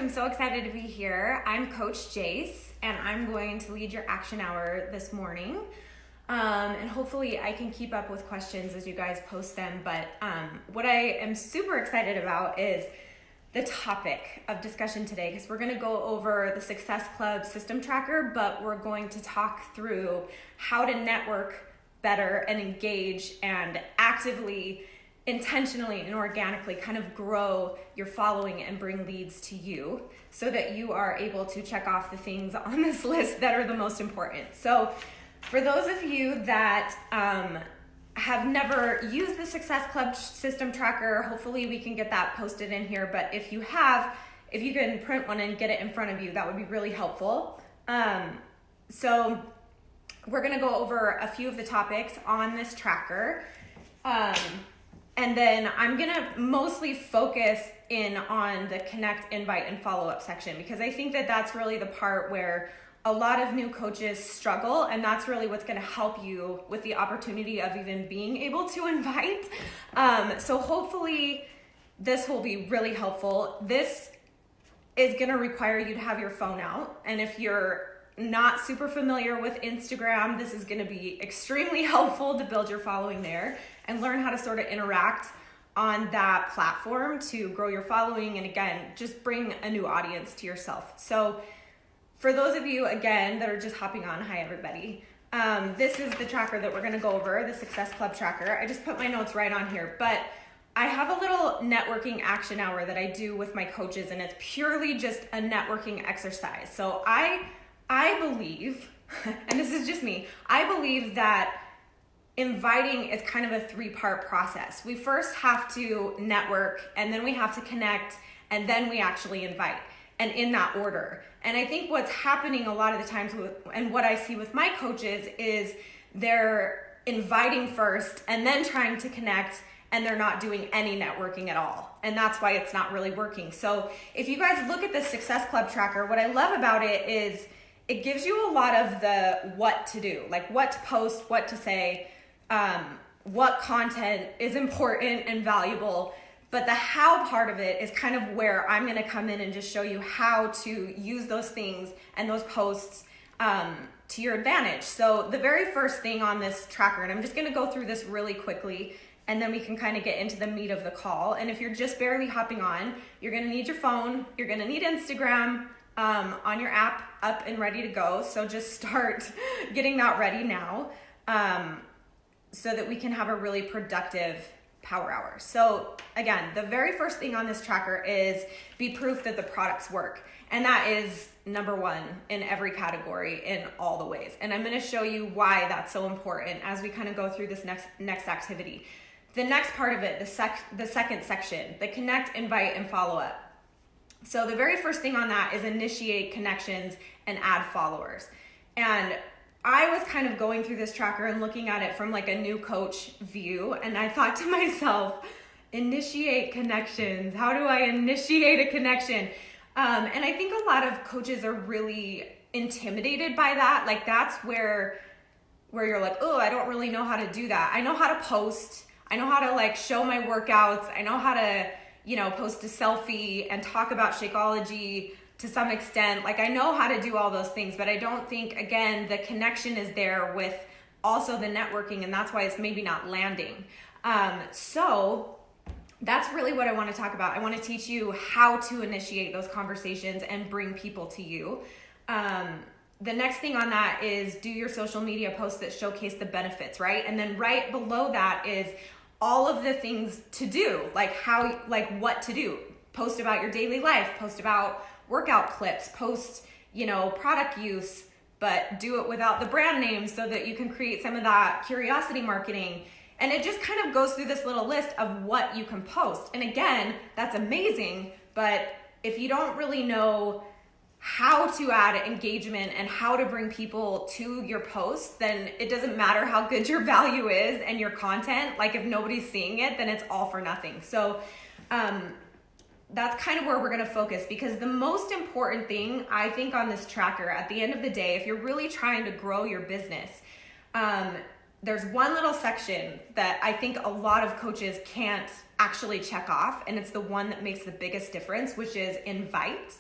I'm so excited to be here. I'm Coach Jace, and I'm going to lead your action hour this morning. And hopefully I can keep up with questions as you guys post them. But what I am super excited about is the topic of discussion today, because we're going to go over the Success Club system tracker, but we're going to talk through how to network better and engage and actively, intentionally and organically kind of grow your following and bring leads to you so that you are able to check off the things on this list that are the most important. So for those of you that have never used the Success Club system tracker, hopefully we can get that posted in here. But if you have, if you can print one and get it in front of you, that would be really helpful. So we're gonna go over a few of the topics on this tracker. And then I'm gonna mostly focus in on the connect, invite, and follow-up section, because I think that that's really the part where a lot of new coaches struggle, and that's really what's gonna help you with the opportunity of even being able to invite. So hopefully this will be really helpful. This is gonna require you to have your phone out, and if you're not super familiar with Instagram, this is gonna be extremely helpful to build your following there and learn how to sort of interact on that platform to grow your following, and again, just bring a new audience to yourself. So for those of you, again, that are just hopping on, hi everybody. This is the tracker that we're gonna go over, the Success Club tracker. I just put my notes right on here, but I have a little networking action hour that I do with my coaches, and it's purely just a networking exercise. So I believe, and this is just me, I believe that inviting is kind of a three-part process. We first have to network, and then we have to connect, and then we actually invite, and in that order. And I think what's happening a lot of the times and what I see with my coaches is they're inviting first and then trying to connect, and they're not doing any networking at all. And that's why it's not really working. So if you guys look at the Success Club tracker, what I love about it is it gives you a lot of the what to do, like what to post, what to say, what content is important and valuable. But the how part of it is kind of where I'm gonna come in and just show you how to use those things and those posts to your advantage. So the very first thing on this tracker, and I'm just gonna go through this really quickly, and then we can kind of get into the meat of the call. And if you're just barely hopping on, you're gonna need your phone, you're gonna need Instagram on your app up and ready to go. So just start getting that ready now so that we can have a really productive power hour. So again, the very first thing on this tracker is be proof that the products work. And that is number one in every category in all the ways. And I'm gonna show you why that's so important as we kind of go through this next activity. The next part of it, the second section, the connect, invite, and follow up. So the very first thing on that is initiate connections and add followers. And I was kind of going through this tracker and looking at it from like a new coach view, and I thought to myself, initiate connections. How do I initiate a connection? And I think a lot of coaches are really intimidated by that. Like that's where you're like, oh, I don't really know how to do that. I know how to post. I know how to like show my workouts. I know how to, post a selfie and talk about Shakeology to some extent. Like I know how to do all those things, but I don't think, again, the connection is there with also the networking, and that's why it's maybe not landing. So that's really what I want to talk about. I want to teach you how to initiate those conversations and bring people to you. The next thing on that is do your social media posts that showcase the benefits, right? And then right below that is all of the things to do, like what to do. Post about your daily life, post about workout clips, post, product use, but do it without the brand name so that you can create some of that curiosity marketing. And it just kind of goes through this little list of what you can post. And again, that's amazing, but if you don't really know how to add engagement and how to bring people to your posts, then it doesn't matter how good your value is and your content. Like if nobody's seeing it, then it's all for nothing. So that's kind of where we're gonna focus, because the most important thing I think on this tracker at the end of the day, if you're really trying to grow your business, there's one little section that I think a lot of coaches can't actually check off, and it's the one that makes the biggest difference, which is invite.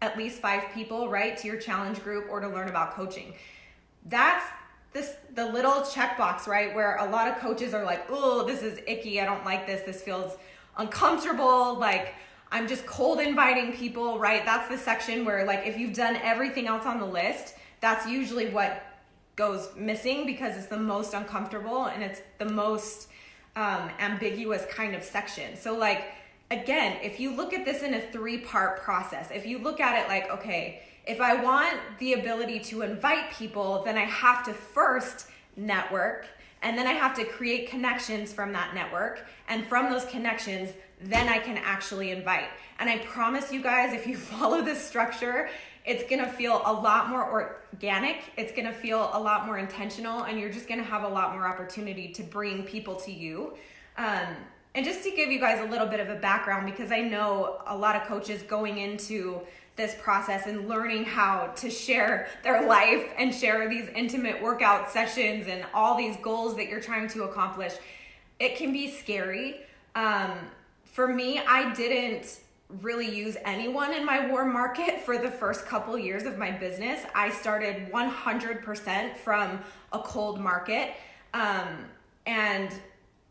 at least 5 people, right, to your challenge group or to learn about coaching. That's the little checkbox, right, where a lot of coaches are like, oh, this is icky, I don't like this feels uncomfortable, like I'm just cold inviting people, right? That's the section where, like, if you've done everything else on the list, that's usually what goes missing because it's the most uncomfortable and it's the most ambiguous kind of section. So, like, again, if you look at this in a 3-part process, if you look at it like, okay, if I want the ability to invite people, then I have to first network, and then I have to create connections from that network, and from those connections, then I can actually invite. And I promise you guys, if you follow this structure, it's gonna feel a lot more organic, it's gonna feel a lot more intentional, and you're just gonna have a lot more opportunity to bring people to you. And just to give you guys a little bit of a background, because I know a lot of coaches going into this process and learning how to share their life and share these intimate workout sessions and all these goals that you're trying to accomplish, it can be scary. For me, I didn't really use anyone in my warm market for the first couple years of my business. I started 100% from a cold market. And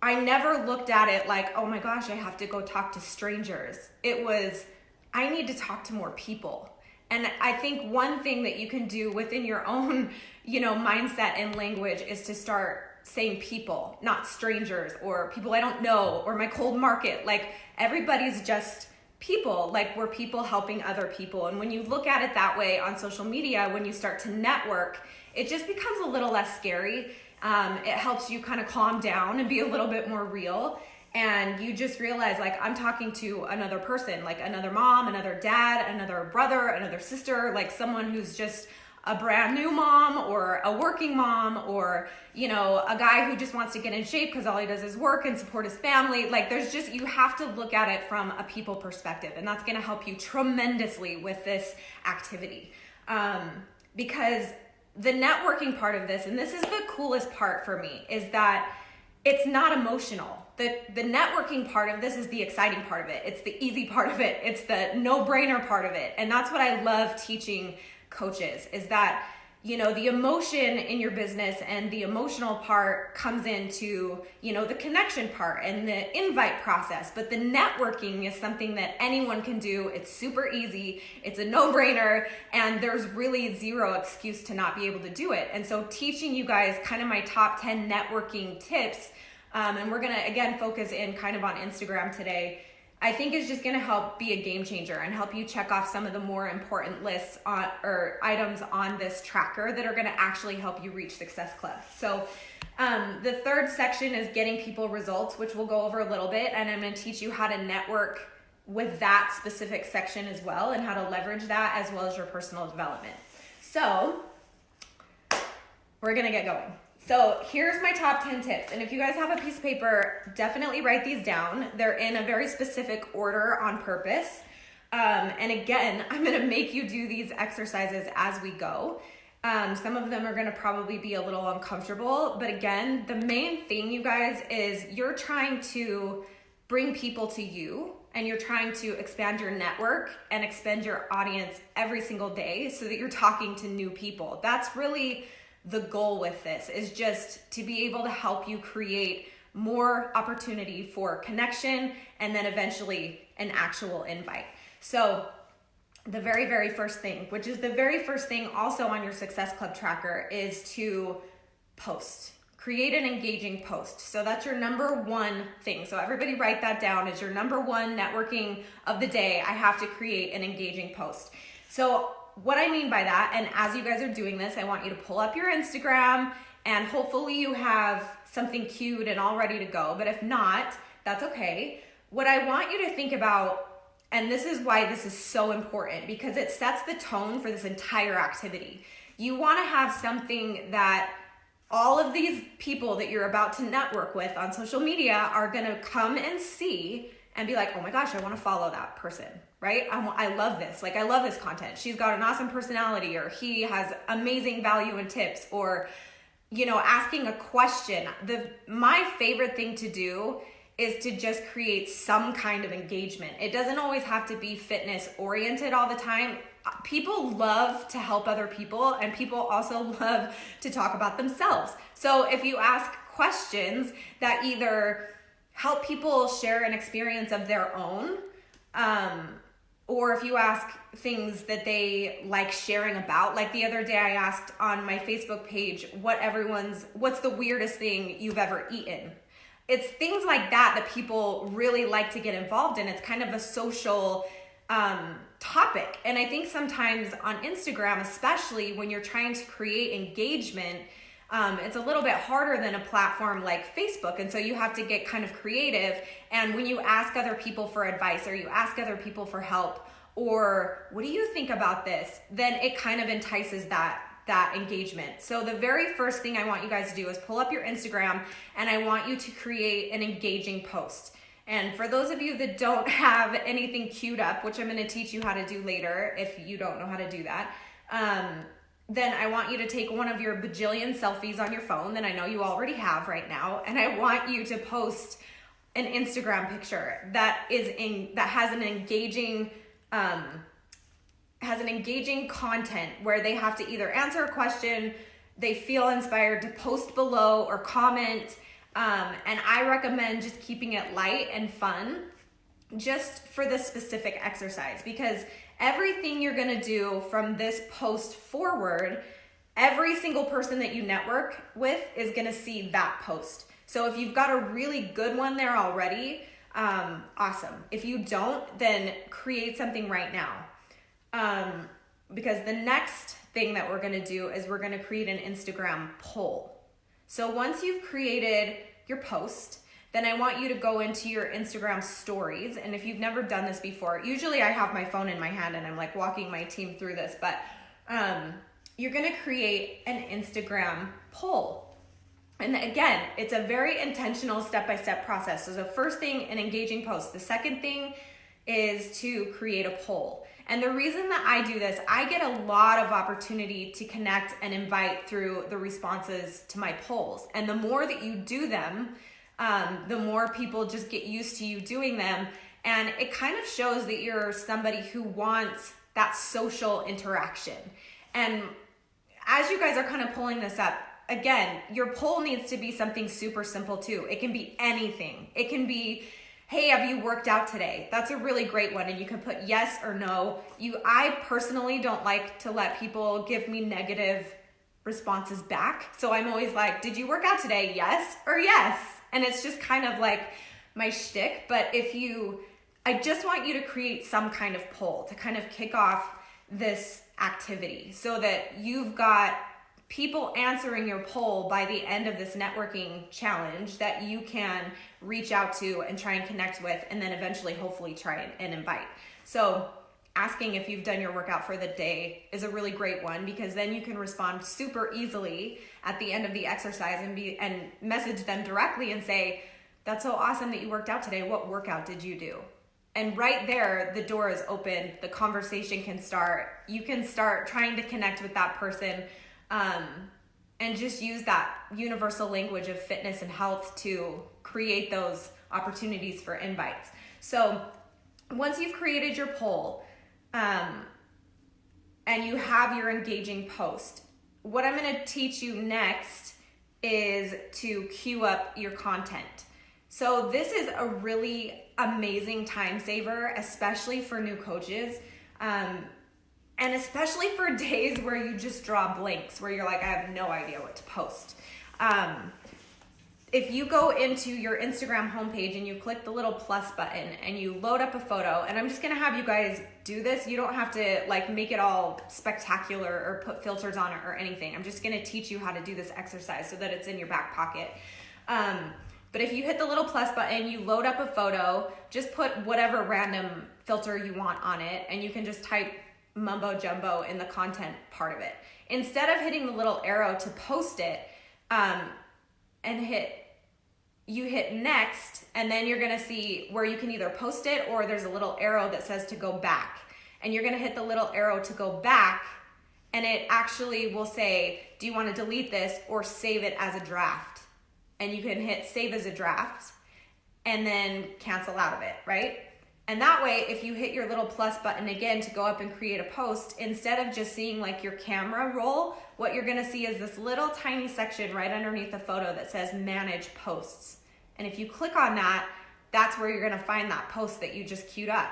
I never looked at it like, oh my gosh, I have to go talk to strangers. It was, I need to talk to more people. And I think one thing that you can do within your own, mindset and language is to start saying people, not strangers or people I don't know or my cold market. Like, everybody's just people. Like, we're people helping other people. And when you look at it that way on social media, when you start to network, it just becomes a little less scary. It helps you kind of calm down and be a little bit more real. And you just realize, like, I'm talking to another person, like another mom, another dad, another brother, another sister, like someone who's just a brand new mom or a working mom, or, a guy who just wants to get in shape because all he does is work and support his family. Like, you have to look at it from a people perspective, and that's going to help you tremendously with this activity. Because the networking part of this, and this is the coolest part for me, is that it's not emotional. The networking part of this is the exciting part of it. It's the easy part of it. It's the no-brainer part of it. And that's what I love teaching coaches, is that, the emotion in your business and the emotional part comes into, the connection part and the invite process. But the networking is something that anyone can do. It's super easy. It's a no-brainer. And there's really zero excuse to not be able to do it. And so teaching you guys kind of my top 10 networking tips, and we're going to, again, focus in kind of on Instagram today, I think is just going to help be a game changer and help you check off some of the more important lists or items on this tracker that are going to actually help you reach Success Club. So the third section is getting people results, which we'll go over a little bit. And I'm going to teach you how to network with that specific section as well, and how to leverage that as well as your personal development. So we're going to get going. So here's my top 10 tips. And if you guys have a piece of paper, definitely write these down. They're in a very specific order on purpose. And again, I'm gonna make you do these exercises as we go. Some of them are gonna probably be a little uncomfortable, but again, the main thing, you guys, is you're trying to bring people to you, and you're trying to expand your network and expand your audience every single day so that you're talking to new people. That's really the goal with this, is just to be able to help you create more opportunity for connection and then eventually an actual invite. So the very, very first thing, which is the very first thing also on your Success Club tracker, is to post. Create an engaging post. So that's your number one thing. So everybody write that down as your number one networking of the day. I have to create an engaging post. So what I mean by that, and as you guys are doing this, I want you to pull up your Instagram, and hopefully you have something queued and all ready to go. But if not, that's okay. What I want you to think about, and this is why this is so important, because it sets the tone for this entire activity. You want to have something that all of these people that you're about to network with on social media are going to come and see and be like, oh my gosh, I want to follow that person, right? I love this. Like, I love this content. She's got an awesome personality, or he has amazing value and tips, or, asking a question. My favorite thing to do is to just create some kind of engagement. It doesn't always have to be fitness oriented all the time. People love to help other people, and people also love to talk about themselves. So if you ask questions that either help people share an experience of their own, or if you ask things that they like sharing about, like the other day I asked on my Facebook page what's the weirdest thing you've ever eaten? It's things like that people really like to get involved in. It's kind of a social topic. And I think sometimes on Instagram, especially when you're trying to create engagement, it's a little bit harder than a platform like Facebook. And so you have to get kind of creative. And when you ask other people for advice, or you ask other people for help, or what do you think about this? Then it kind of entices that engagement. So the very first thing I want you guys to do is pull up your Instagram, and I want you to create an engaging post. And for those of you that don't have anything queued up, which I'm going to teach you how to do later if you don't know how to do that, then I want you to take one of your bajillion selfies on your phone that I know you already have right now, and I want you to post an Instagram picture that has an engaging content where they have to either answer a question, they feel inspired to post below or comment. And I recommend just keeping it light and fun just for this specific exercise, because everything you're gonna do from this post forward, every single person that you network with is gonna see that post. So if you've got a really good one there already, awesome. If you don't, then create something right now. Because the next thing that we're gonna do is we're gonna create an Instagram poll. So once you've created your post, then I want you to go into your Instagram stories. And if you've never done this before, usually I have my phone in my hand and I'm like walking my team through this, but you're gonna create an Instagram poll. And again, it's a very intentional step-by-step process. So the first thing, an engaging post. The second thing is to create a poll. And the reason that I do this, I get a lot of opportunity to connect and invite through the responses to my polls. And the more that you do them, the more people just get used to you doing them. And it kind of shows that you're somebody who wants that social interaction. And as you guys are kind of pulling this up, again, your poll needs to be something super simple too. It can be anything. It can be, hey, have you worked out today? That's a really great one. And you can put yes or no. I personally don't like to let people give me negative responses back. So I'm always like, did you work out today? Yes or yes. And it's just kind of like my shtick. But I just want you to create some kind of poll to kind of kick off this activity so that you've got people answering your poll by the end of this networking challenge that you can reach out to and try and connect with, and then eventually hopefully try and invite. So asking if you've done your workout for the day is a really great one, because then you can respond super easily at the end of the exercise and message them directly and say, that's so awesome that you worked out today. What workout did you do? And right there, the door is open. The conversation can start. You can start trying to connect with that person, and just use that universal language of fitness and health to create those opportunities for invites. So once you've created your poll, and you have your engaging post, what I'm going to teach you next is to queue up your content. So this is a really amazing time saver, especially for new coaches. And especially for days where you just draw blanks, where you're like, I have no idea what to post. If you go into your Instagram homepage and you click the little plus button and you load up a photo, and I'm just gonna have you guys do this. You don't have to like make it all spectacular or put filters on it or anything. I'm just gonna teach you how to do this exercise so that it's in your back pocket. But if you hit the little plus button, you load up a photo, just put whatever random filter you want on it, and you can just type mumbo jumbo in the content part of it. Instead of hitting the little arrow to post it, you hit next, and then you're gonna see where you can either post it, or there's a little arrow that says to go back. And you're gonna hit the little arrow to go back, and it actually will say, do you wanna delete this or save it as a draft? And you can hit save as a draft. and then cancel out of it, right? And that way, if you hit your little plus button again to go up and create a post, instead of just seeing like your camera roll, what you're gonna see is this little tiny section right underneath the photo that says manage posts. And if you click on that, that's where you're gonna find that post that you just queued up.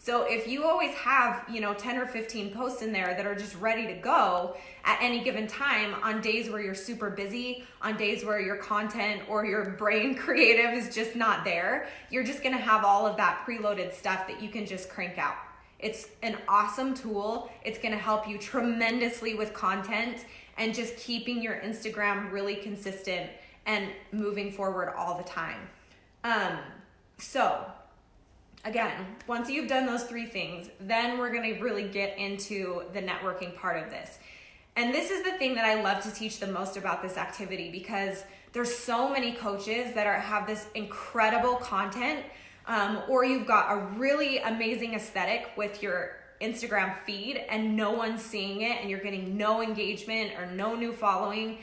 So if you always have, 10 or 15 posts in there that are just ready to go at any given time on days where you're super busy, on days where your content or your brain creative is just not there, you're just gonna have all of that preloaded stuff that you can just crank out. It's an awesome tool. It's gonna help you tremendously with content and just keeping your Instagram really consistent and moving forward all the time. So again, once you've done those 3 things, then we're gonna really get into the networking part of this. And this is the thing that I love to teach the most about this activity, because there's so many coaches that have this incredible content, or you've got a really amazing aesthetic with your Instagram feed and no one's seeing it and you're getting no engagement or no new following.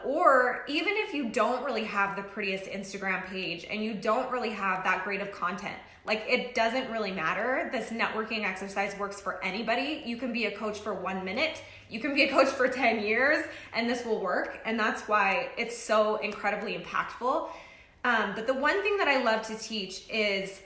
Or even if you don't really have the prettiest Instagram page and you don't really have that great of content, like it doesn't really matter. This networking exercise works for anybody. You can be a coach for 1 minute, you can be a coach for 10 years, and this will work. And that's why it's so incredibly impactful. But the one thing that I love to teach is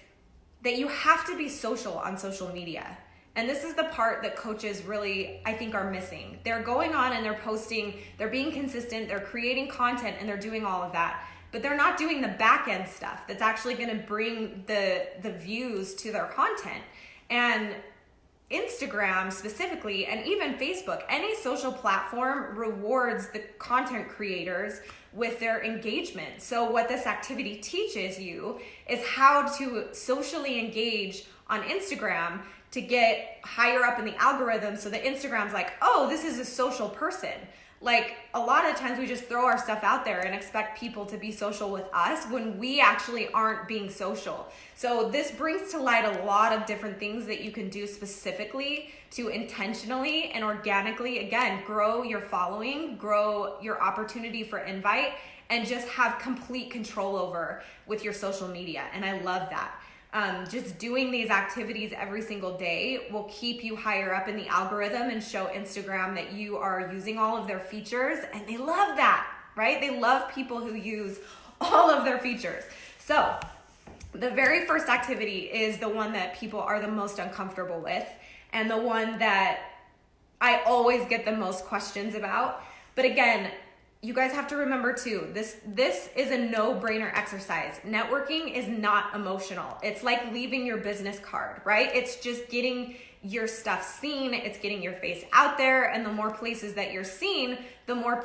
that you have to be social on social media. And this is the part that coaches really, I think, are missing. They're going on and they're posting, they're being consistent, they're creating content, and they're doing all of that. But they're not doing the back end stuff that's actually gonna bring the views to their content. And Instagram specifically, and even Facebook, any social platform rewards the content creators with their engagement. So what this activity teaches you is how to socially engage on Instagram to get higher up in the algorithm, so that Instagram's like, oh, this is a social person. Like a lot of times we just throw our stuff out there and expect people to be social with us when we actually aren't being social. So this brings to light a lot of different things that you can do specifically to intentionally and organically, again, grow your following, grow your opportunity for invite, and just have complete control over with your social media. And I love that. Just doing these activities every single day will keep you higher up in the algorithm and show Instagram that you are using all of their features, and they love that, right? They love people who use all of their features. So the very first activity is the one that people are the most uncomfortable with, and the one that I always get the most questions about. But again, you guys have to remember too, this is a no-brainer exercise. Networking is not emotional. It's like leaving your business card, right? It's just getting your stuff seen, it's getting your face out there, and the more places that you're seen, the more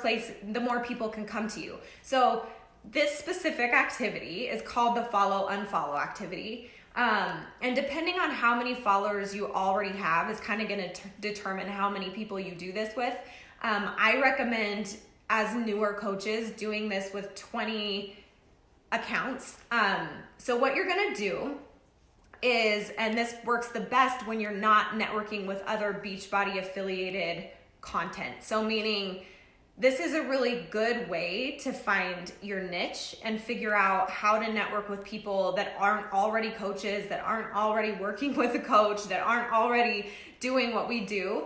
people can come to you. So this specific activity is called the follow-unfollow activity. And depending on how many followers you already have is kind of going to determine how many people you do this with. I recommend, as newer coaches, doing this with 20 accounts. So what you're gonna do is, and this works the best when you're not networking with other Beachbody affiliated content. So meaning this is a really good way to find your niche and figure out how to network with people that aren't already coaches, that aren't already working with a coach, that aren't already doing what we do.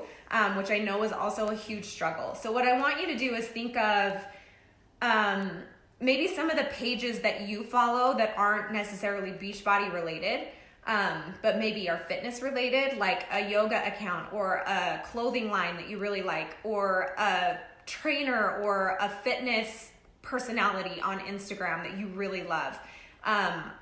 Which I know is also a huge struggle. So what I want you to do is think of maybe some of the pages that you follow that aren't necessarily Beachbody related, but maybe are fitness related, like a yoga account or a clothing line that you really like, or a trainer or a fitness personality on Instagram that you really love.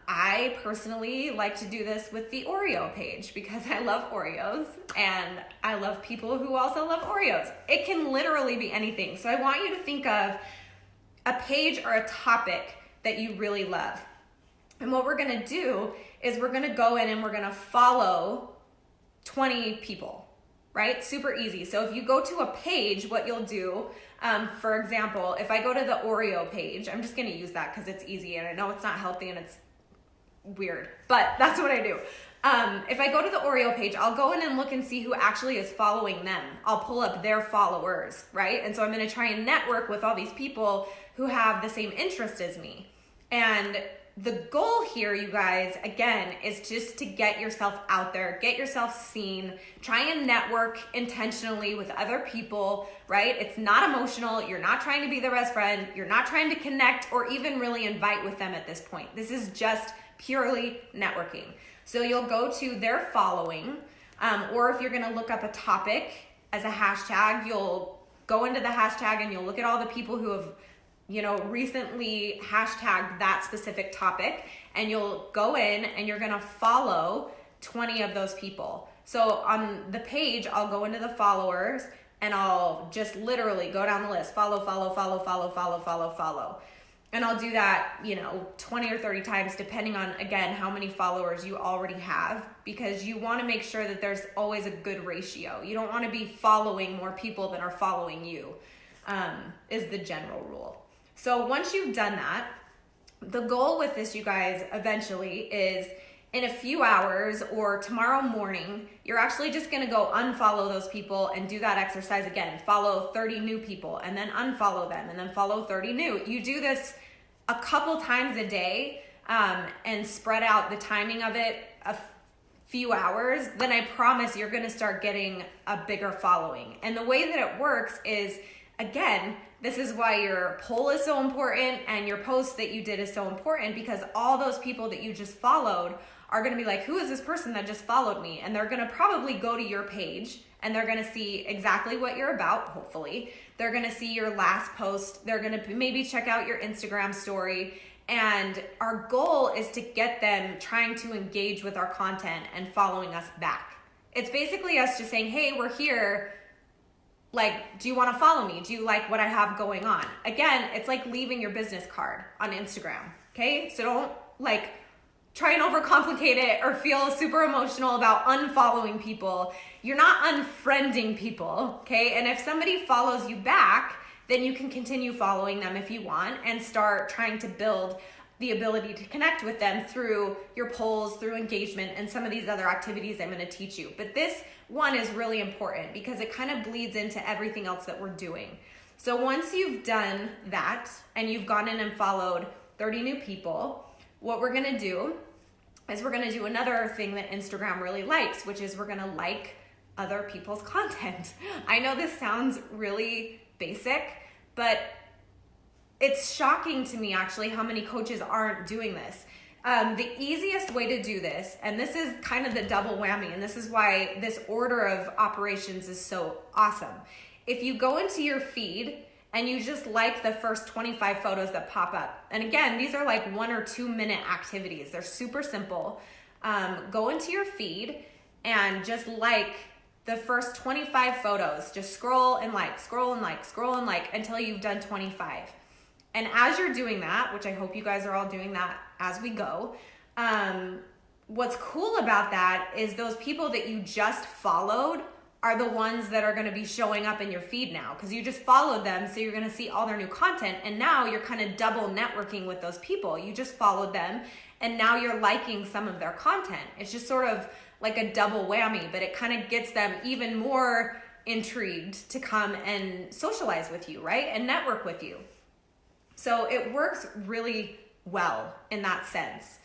I personally like to do this with the Oreo page because I love Oreos and I love people who also love Oreos. It can literally be anything. So I want you to think of a page or a topic that you really love. And what we're going to do is we're going to go in and we're going to follow 20 people, right? Super easy. So if you go to a page, what you'll do, for example, if I go to the Oreo page, I'm just going to use that because it's easy and I know it's not healthy and it's weird, but that's what I do. If I go to the Oreo page, I'll go in and look and see who actually is following them. I'll pull up their followers, right? And so I'm going to try and network with all these people who have the same interest as me. And the goal here, you guys, again, is just to get yourself out there, get yourself seen, try and network intentionally with other people, right? It's not emotional. You're not trying to be their best friend. You're not trying to connect or even really invite with them at this point. This is just purely networking. So you'll go to their following, or if you're gonna look up a topic as a hashtag, you'll go into the hashtag and you'll look at all the people who have recently hashtagged that specific topic, and you'll go in and you're gonna follow 20 of those people. So on the page, I'll go into the followers and I'll just literally go down the list, follow. And I'll do that, 20 or 30 times, depending on, again, how many followers you already have, because you wanna make sure that there's always a good ratio. You don't wanna be following more people than are following you, is the general rule. So once you've done that, the goal with this, you guys, eventually is in a few hours or tomorrow morning, you're actually just gonna go unfollow those people and do that exercise again. Follow 30 new people and then unfollow them and then follow 30 new. You do this a couple times a day and spread out the timing of it a few hours, then I promise you're gonna start getting a bigger following. And the way that it works is, again, this is why your poll is so important and your post that you did is so important, because all those people that you just followed are gonna be like, who is this person that just followed me? And they're gonna probably go to your page and they're gonna see exactly what you're about, hopefully. They're gonna see your last post. They're gonna maybe check out your Instagram story. And our goal is to get them trying to engage with our content and following us back. It's basically us just saying, hey, we're here. Like, do you want to follow me? Do you like what I have going on? Again, it's like leaving your business card on Instagram, okay? So don't try and overcomplicate it or feel super emotional about unfollowing people. You're not unfriending people, okay? And if somebody follows you back, then you can continue following them if you want and start trying to build the ability to connect with them through your polls, through engagement, and some of these other activities I'm gonna teach you. But this one is really important because it kind of bleeds into everything else that we're doing. So once you've done that and you've gone in and followed 30 new people, what we're gonna do is we're gonna do another thing that Instagram really likes, which is we're gonna like other people's content. I know this sounds really basic, but it's shocking to me actually how many coaches aren't doing this. The easiest way to do this, and this is kind of the double whammy, and this is why this order of operations is so awesome. If you go into your feed and you just like the first 25 photos that pop up, and again, these are like 1 or 2 minute activities. They're super simple. Go into your feed and just like the first 25 photos. Just scroll and like until you've done 25. And as you're doing that, which I hope you guys are all doing that as we go, what's cool about that is those people that you just followed are the ones that are gonna be showing up in your feed now, because you just followed them, so you're gonna see all their new content, and now you're kind of double networking with those people. You just followed them, and now you're liking some of their content. It's just sort of like a double whammy, but it kind of gets them even more intrigued to come and socialize with you, right? And network with you. So it works really well in that sense.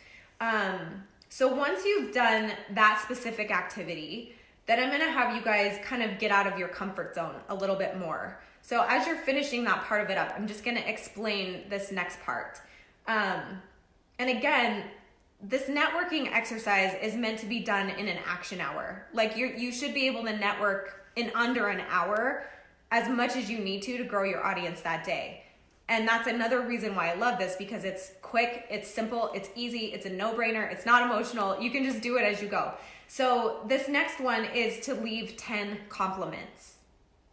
So once you've done that specific activity, then I'm gonna have you guys kind of get out of your comfort zone a little bit more. So as you're finishing that part of it up, I'm just gonna explain this next part. And again, this networking exercise is meant to be done in an action hour. Like you should be able to network in under an hour as much as you need to grow your audience that day. And that's another reason why I love this, because it's quick, it's simple, it's easy, it's a no-brainer, it's not emotional. You can just do it as you go. So this next one is to leave 10 compliments,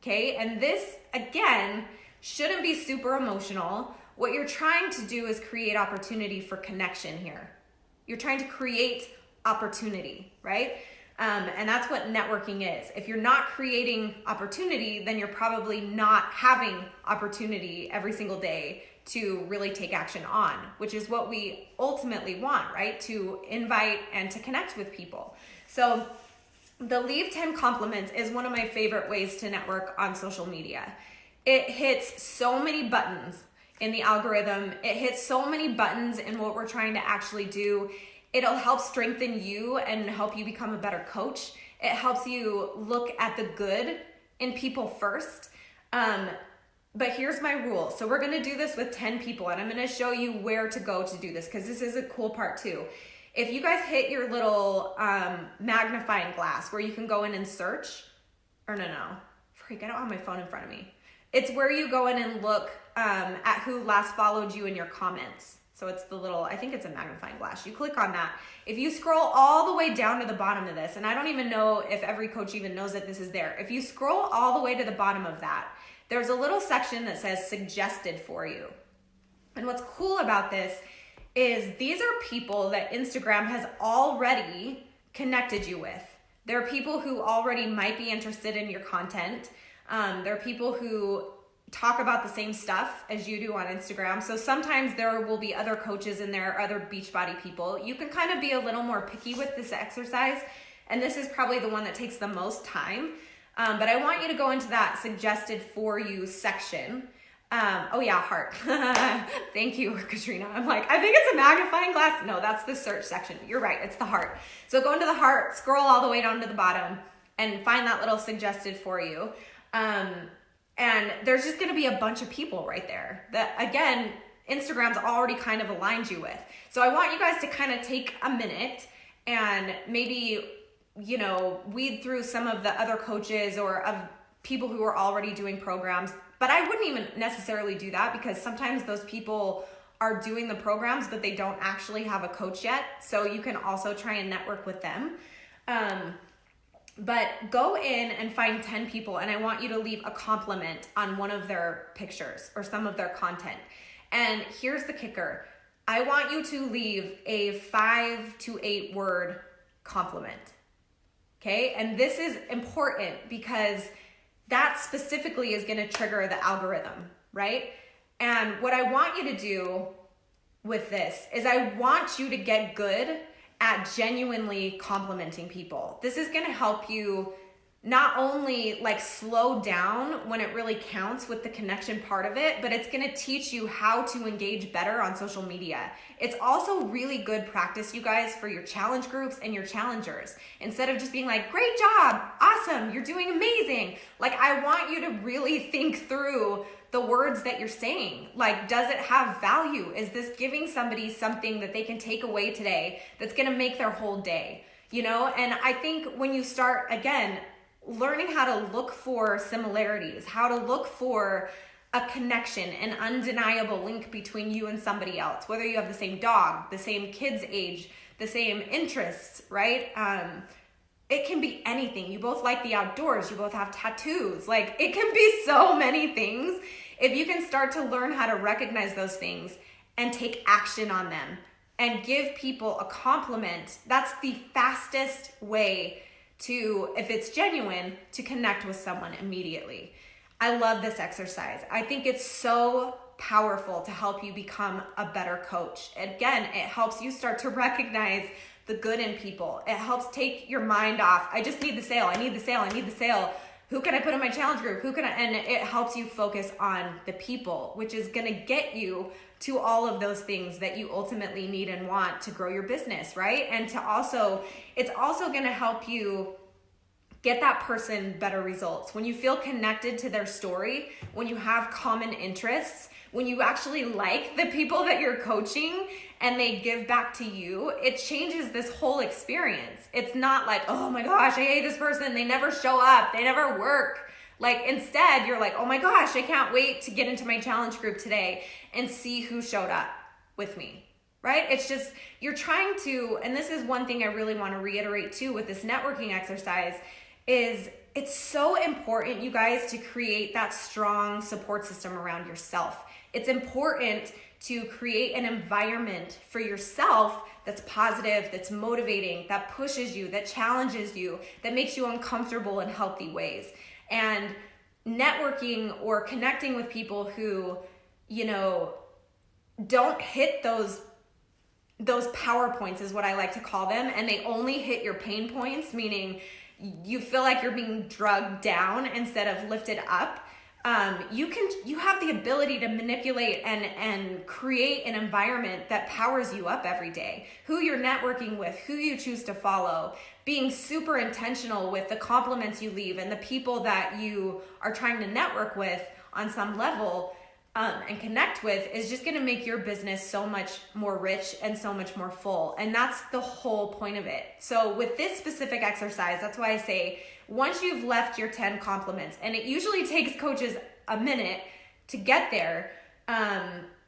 okay? And this, again, shouldn't be super emotional. What you're trying to do is create opportunity for connection here. You're trying to create opportunity, right? And that's what networking is. If you're not creating opportunity, then you're probably not having opportunity every single day to really take action on, which is what we ultimately want, right? To invite and to connect with people. So the leave 10 compliments is one of my favorite ways to network on social media. It hits so many buttons. in the algorithm. It hits so many buttons in what we're trying to actually do. It'll help strengthen you and help you become a better coach. It helps you look at the good in people first. But here's my rule. So we're gonna do this with 10 people, and I'm gonna show you where to go to do this, because this is a cool part too. If you guys hit your little magnifying glass where you can go in and search, or no, freak, I don't have my phone in front of me. It's where you go in and look at who last followed you in your comments. So it's the little, I think it's a magnifying glass. You click on that. If you scroll all the way down to the bottom of this, and I don't even know if every coach even knows that this is there. If you scroll all the way to the bottom of that, there's a little section that says suggested for you. And what's cool about this is these are people that Instagram has already connected you with. There are people who already might be interested in your content. There are people who talk about the same stuff as you do on Instagram. So sometimes there will be other coaches in there, other Beachbody people. You can kind of be a little more picky with this exercise. And this is probably the one that takes the most time. But I want you to go into that suggested for you section. Oh yeah, heart. Thank you, Katrina. I'm like, I think it's a magnifying glass. No, that's the search section. You're right, it's the heart. So go into the heart, scroll all the way down to the bottom, and find that little suggested for you. And there's just gonna be a bunch of people right there that, again, Instagram's already kind of aligned you with. So I want you guys to kind of take a minute and maybe, you know, weed through some of the other coaches or of people who are already doing programs. But I wouldn't even necessarily do that, because sometimes those people are doing the programs, but they don't actually have a coach yet. So you can also try and network with them. But go in and find 10 people, and I want you to leave a compliment on one of their pictures or some of their content. And here's the kicker. I want you to leave a 5 to 8 word compliment. Okay? And this is important because that specifically is going to trigger the algorithm, right? And what I want you to do with this is I want you to get good at genuinely complimenting people. This is going to help you not only like slow down when it really counts with the connection part of it, but it's going to teach you how to engage better on social media. It's also really good practice, you guys, for your challenge groups and your challengers. Instead of just being like, great job, awesome, you're doing amazing. Like, I want you to really think through the words that you're saying. Like, does it have value? Is this giving somebody something that they can take away today that's going to make their whole day? You know, and I think when you start, again, learning how to look for similarities, how to look for a connection, an undeniable link between you and somebody else, whether you have the same dog, the same kid's age, the same interests, right? It can be anything. You both like the outdoors. You both have tattoos. Like, it can be so many things. If you can start to learn how to recognize those things and take action on them and give people a compliment, that's the fastest way to, if it's genuine, to connect with someone immediately. I love this exercise. I think it's so powerful to help you become a better coach. Again, it helps you start to recognize the good in people. It helps take your mind off. I just need the sale. I need the sale. I need the sale. Who can I put in my challenge group? And it helps you focus on the people, which is going to get you to all of those things that you ultimately need and want to grow your business, right? And it's also going to help you get that person better results. When you feel connected to their story, when you have common interests, when you actually like the people that you're coaching and they give back to you, it changes this whole experience. It's not like, oh my gosh, I hate this person. They never show up. They never work. Like, instead, you're like, oh my gosh, I can't wait to get into my challenge group today and see who showed up with me, right? It's just, you're trying to, and this is one thing I really want to reiterate too with this networking exercise, is it's so important, you guys, to create that strong support system around yourself. It's important to create an environment for yourself that's positive, that's motivating, that pushes you, that challenges you, that makes you uncomfortable in healthy ways. And networking or connecting with people who, you know, don't hit those PowerPoints is what I like to call them, and they only hit your pain points, meaning you feel like you're being drugged down instead of lifted up. you have the ability to manipulate and create an environment that powers you up every day. Who you're networking with, who you choose to follow, being super intentional with the compliments you leave and the people that you are trying to network with on some level and connect with is just going to make your business so much more rich and so much more full. And that's the whole point of it. So with this specific exercise, that's why I say, once you've left your 10 compliments, and it usually takes coaches a minute to get there,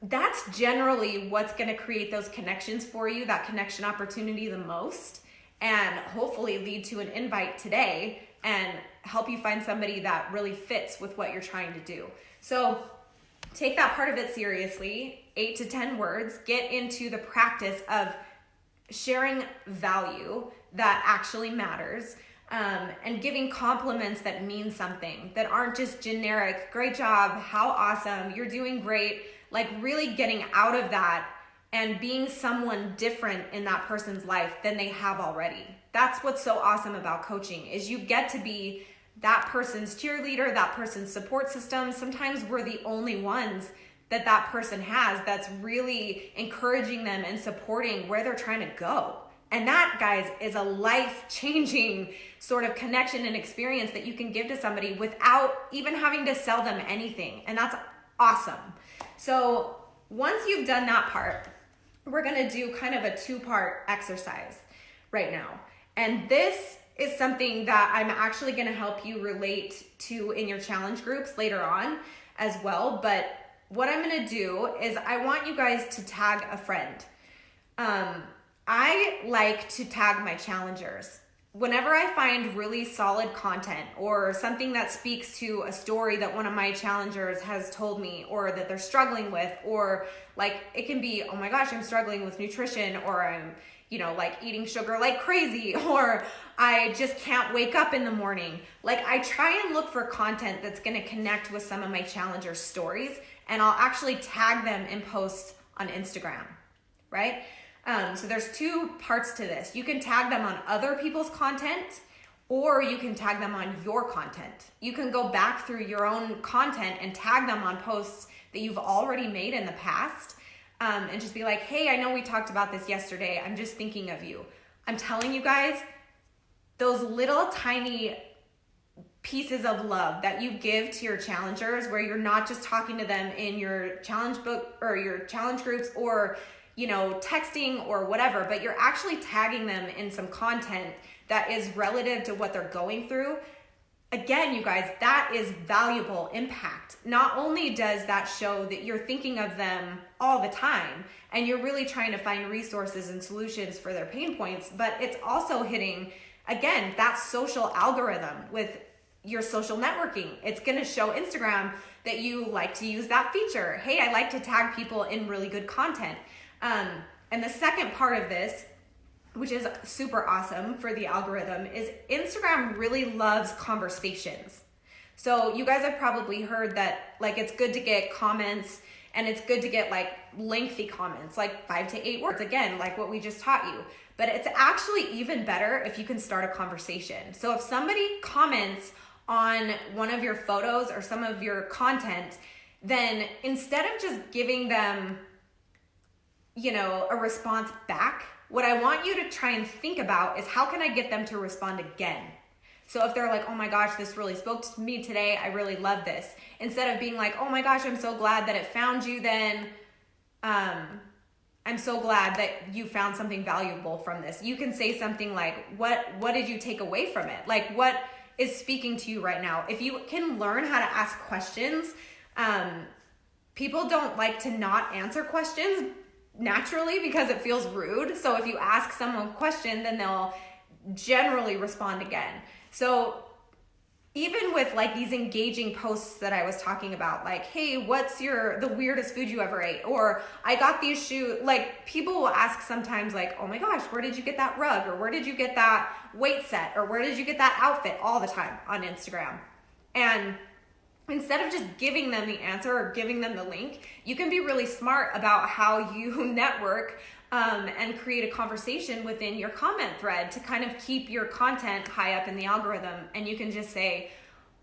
that's generally what's going to create those connections for you, that connection opportunity the most, and hopefully lead to an invite today and help you find somebody that really fits with what you're trying to do. So take that part of it seriously, 8 to 10 words, get into the practice of sharing value that actually matters, and giving compliments that mean something, that aren't just generic, great job, how awesome, you're doing great, like really getting out of that and being someone different in that person's life than they have already. That's what's so awesome about coaching, is you get to be that person's cheerleader, that person's support system. Sometimes we're the only ones that person has that's really encouraging them and supporting where they're trying to go. And that, guys, is a life-changing sort of connection and experience that you can give to somebody without even having to sell them anything. And that's awesome. So once you've done that part, we're gonna do kind of a 2-part exercise right now. And this is something that I'm actually gonna help you relate to in your challenge groups later on as well. But what I'm gonna do is I want you guys to tag a friend. I like to tag my challengers. Whenever I find really solid content or something that speaks to a story that one of my challengers has told me or that they're struggling with, or like it can be, oh my gosh, I'm struggling with nutrition, or I'm, like eating sugar like crazy, or I just can't wake up in the morning. Like I try and look for content that's gonna connect with some of my challengers' stories, and I'll actually tag them in posts on Instagram, right? So there's 2 parts to this. You can tag them on other people's content, or you can tag them on your content. You can go back through your own content and tag them on posts that you've already made in the past, and just be like, hey, I know we talked about this yesterday. I'm just thinking of you. I'm telling you guys, those little tiny pieces of love that you give to your challengers, where you're not just talking to them in your challenge book or your challenge groups or texting or whatever, but you're actually tagging them in some content that is relative to what they're going through. Again, you guys, that is valuable impact. Not only does that show that you're thinking of them all the time and you're really trying to find resources and solutions for their pain points, but it's also hitting, again, that social algorithm with your social networking. It's going to show Instagram that you like to use that feature. Hey, I like to tag people in really good content. And the second part of this, which is super awesome for the algorithm, is Instagram really loves conversations. So you guys have probably heard that like it's good to get comments, and it's good to get like lengthy comments, like 5 to 8 words, again, like what we just taught you. But it's actually even better if you can start a conversation. So if somebody comments on one of your photos or some of your content, then instead of just giving them a response back, what I want you to try and think about is, how can I get them to respond again? So if they're like, oh my gosh, this really spoke to me today, I really love this. Instead of being like, oh my gosh, I'm so glad that it found you, then I'm so glad that you found something valuable from this. You can say something like, what did you take away from it? Like, what is speaking to you right now? If you can learn how to ask questions, people don't like to not answer questions naturally because it feels rude. So if you ask someone a question, then they'll generally respond again. So even with like these engaging posts that I was talking about, like, hey, what's the weirdest food you ever ate? Or I got these shoes, like people will ask sometimes like, oh my gosh, where did you get that rug? Or where did you get that weight set? Or where did you get that outfit? All the time on Instagram. And instead of just giving them the answer or giving them the link, you can be really smart about how you network and create a conversation within your comment thread to kind of keep your content high up in the algorithm. And you can just say,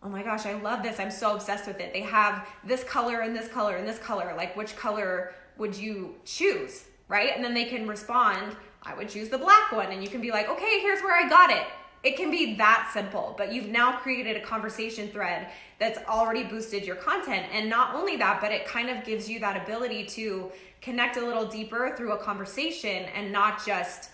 oh my gosh, I love this. I'm so obsessed with it. They have this color and this color and this color. Like, which color would you choose, right? And then they can respond, I would choose the black one. And you can be like, okay, here's where I got it. It can be that simple, but you've now created a conversation thread that's already boosted your content. And not only that, but it kind of gives you that ability to connect a little deeper through a conversation and not just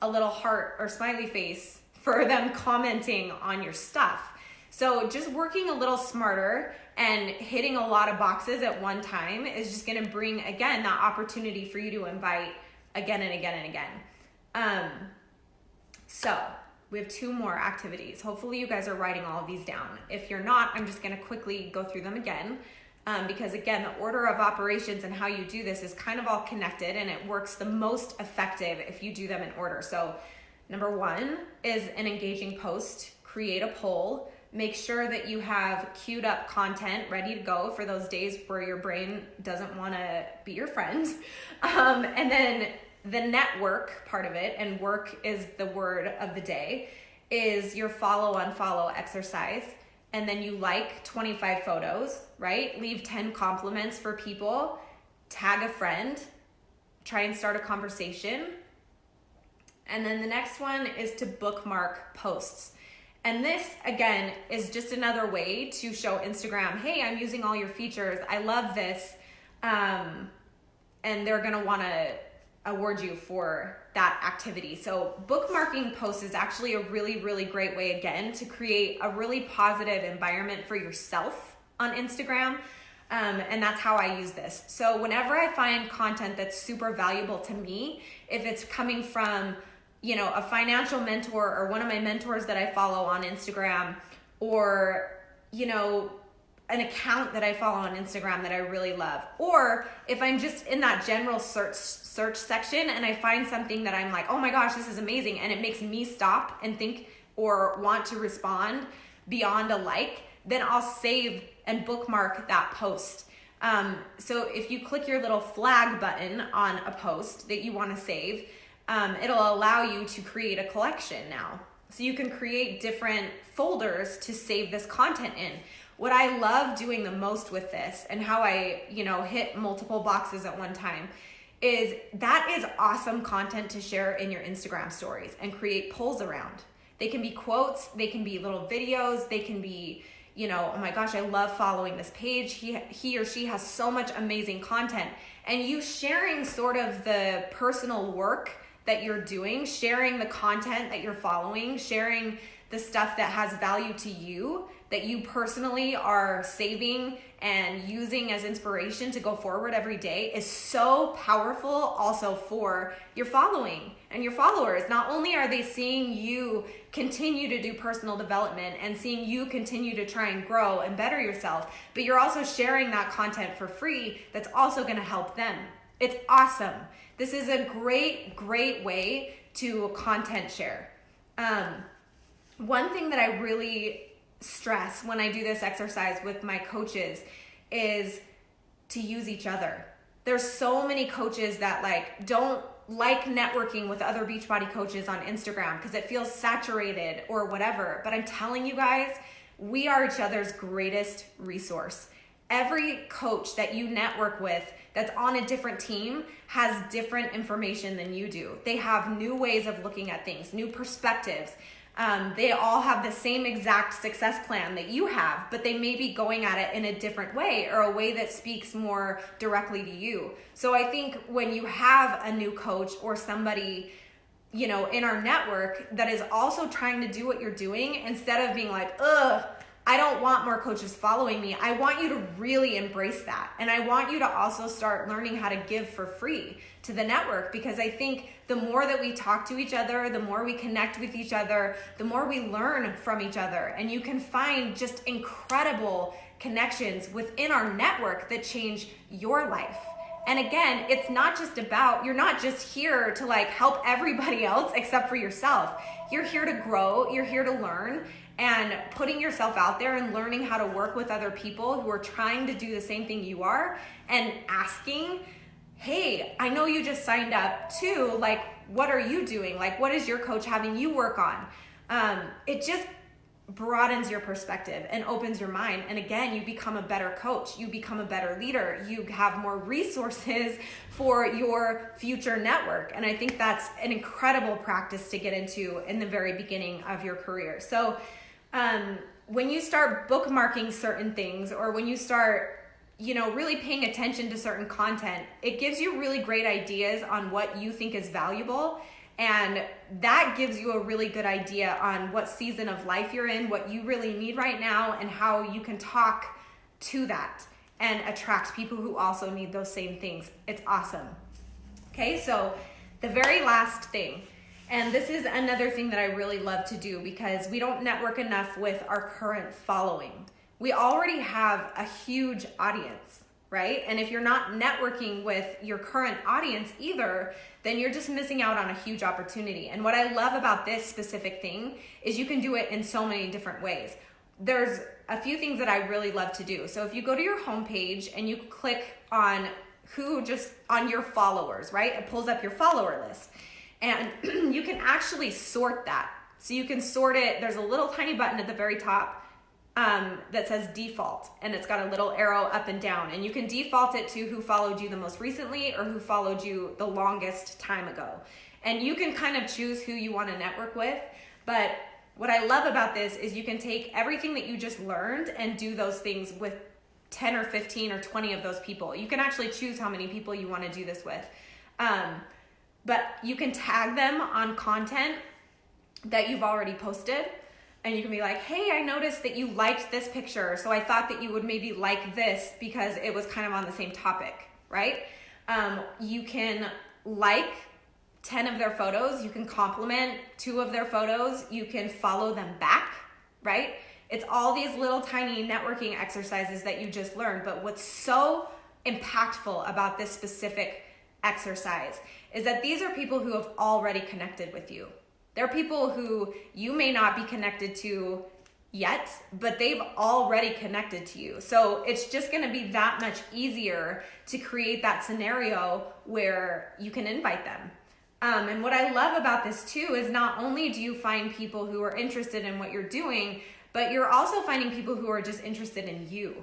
a little heart or smiley face for them commenting on your stuff. So just working a little smarter and hitting a lot of boxes at one time is just going to bring, again, that opportunity for you to invite again and again and again. So we have 2 more activities. Hopefully you guys are writing all of these down. If you're not, I'm just going to quickly go through them again. Because again, the order of operations and how you do this is kind of all connected, and it works the most effective if you do them in order. So number 1 is an engaging post. Create a poll. Make sure that you have queued up content ready to go for those days where your brain doesn't want to be your friend. And then the network part of it, and work is the word of the day, is your follow-unfollow exercise. And then you like 25 photos, right? Leave 10 compliments for people, tag a friend, try and start a conversation. And then the next one is to bookmark posts. And this, again, is just another way to show Instagram, hey, I'm using all your features. I love this. And they're going to want to award you for that activity. So bookmarking posts is actually a really, really great way, again, to create a really positive environment for yourself on Instagram. And that's how I use this. So whenever I find content that's super valuable to me, if it's coming from, you know, a financial mentor or one of my mentors that I follow on Instagram, or, you know, an account that I follow on Instagram that I really love, or if I'm just in that general search section and I find something that I'm like, oh my gosh, this is amazing, and it makes me stop and think or want to respond beyond a like, then I'll save and bookmark that post. So if you click your little flag button on a post that you want to save, it'll allow you to create a collection now. So you can create different folders to save this content in. What I love doing the most with this, and how I, you know, hit multiple boxes at one time, is that is awesome content to share in your Instagram stories and create polls around. They can be quotes, they can be little videos, they can be, you know, oh my gosh, I love following this page. He or she has so much amazing content. And you sharing sort of the personal work that you're doing, sharing the content that you're following, sharing the stuff that has value to you, that you personally are saving and using as inspiration to go forward every day, is so powerful also for your following and your followers. Not only are they seeing you continue to do personal development and seeing you continue to try and grow and better yourself, but you're also sharing that content for free that's also going to help them. It's awesome. This is a great, great way to content share. One thing that I really stress when I do this exercise with my coaches is to use each other. There's so many coaches that don't like networking with other Beachbody coaches on Instagram because it feels saturated or whatever. But I'm telling you guys, we are each other's greatest resource. Every coach that you network with that's on a different team has different information than you do. They have new ways of looking at things, new perspectives. They all have the same exact success plan that you have, but they may be going at it in a different way, or a way that speaks more directly to you. So I think when you have a new coach or somebody, you know, in our network that is also trying to do what you're doing, instead of being like, ugh, I don't want more coaches following me, I want you to really embrace that. And I want you to also start learning how to give for free to the network, because I think the more that we talk to each other, the more we connect with each other, the more we learn from each other. And you can find just incredible connections within our network that change your life. And again, it's not just about, you're not just here to help everybody else except for yourself. You're here to grow, you're here to learn, and putting yourself out there and learning how to work with other people who are trying to do the same thing you are, and asking, hey, I know you just signed up too, what are you doing? What is your coach having you work on? broadens your perspective and opens your mind. And again, you become a better coach, you become a better leader, you have more resources for your future network. And I think that's an incredible practice to get into in the very beginning of your career. So when you start bookmarking certain things, or when you start really paying attention to certain content, it gives you really great ideas on what you think is valuable. And that gives you a really good idea on what season of life you're in, what you really need right now, and how you can talk to that and attract people who also need those same things. It's awesome. Okay, so the very last thing, and this is another thing that I really love to do because we don't network enough with our current following. We already have a huge audience, right? And if you're not networking with your current audience either, then you're just missing out on a huge opportunity. And what I love about this specific thing is you can do it in so many different ways. There's a few things that I really love to do. So if you go to your homepage and you click on on your followers, right? It pulls up your follower list. And you can actually sort that. So you can sort it. There's a little tiny button at the very top that says default, and it's got a little arrow up and down, and you can default it to who followed you the most recently or who followed you the longest time ago. And you can kind of choose who you want to network with. But what I love about this is you can take everything that you just learned and do those things with 10 or 15 or 20 of those people. You can actually choose how many people you want to do this with. But you can tag them on content that you've already posted. And you can be like, hey, I noticed that you liked this picture, so I thought that you would maybe like this because it was kind of on the same topic, right? You can like 10 of their photos. You can compliment 2 of their photos. You can follow them back, right? It's all these little tiny networking exercises that you just learned. But what's so impactful about this specific exercise is that these are people who have already connected with you. They're people who you may not be connected to yet, but they've already connected to you. So it's just going to be that much easier to create that scenario where you can invite them. And what I love about this too is not only do you find people who are interested in what you're doing, but you're also finding people who are just interested in you.